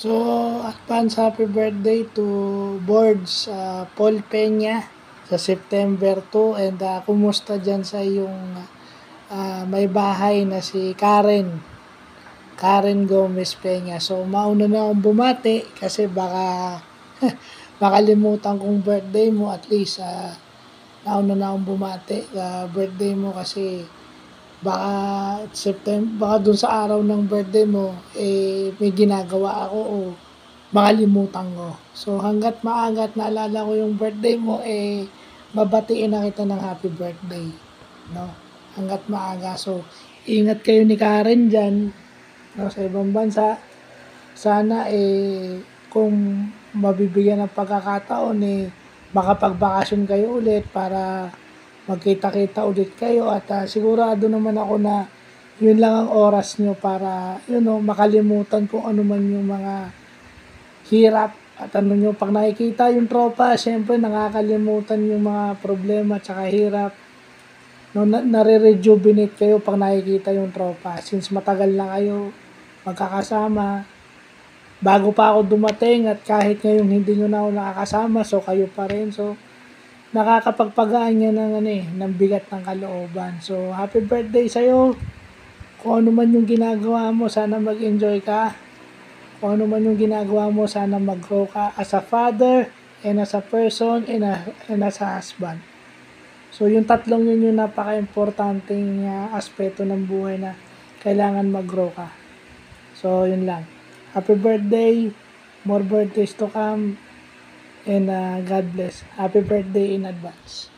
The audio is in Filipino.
So, advance happy birthday to Boards Paul Peña sa September 2 and kumusta dyan sa yung may bahay na si Karen Gomez Peña. So, mauna na akong bumati kasi baka makalimutan kong birthday mo, at least nauna na akong bumati sa birthday mo kasi baka baka dun sa araw ng birthday mo may ginagawa ako o makalimutan ko. So hanggat maaga at naalala ko yung birthday mo babatiin na kita ng happy birthday, no? Hanggat maaga. So ingat kayo ni Karen diyan, no, sa ibang bansa. Sana kung mabibigyan ng pagkakataon makapagbakasyon kayo ulit para magkita-kita ulit kayo at sigurado naman ako na yun lang ang oras nyo para makalimutan kung ano man yung mga hirap at pag nakikita yung tropa, syempre nakakalimutan yung mga problema at saka hirap, no, nare-rejuvenate kayo pag nakikita yung tropa since matagal na kayo magkakasama bago pa ako dumating at kahit ngayon hindi nyo na ako nakakasama, so kayo pa rin, so nakakapagpagaan niya ng bigat ng kalooban. So, happy birthday sa'yo. Kung ano man yung ginagawa mo, sana mag-enjoy ka. Kung ano man yung ginagawa mo, sana mag-grow ka as a father, and as a person, and as a husband. So, yung tatlong yun yung napaka-importanting aspeto ng buhay na kailangan mag-grow ka. So, yun lang. Happy birthday. More birthdays to come. And God bless. Happy birthday in advance.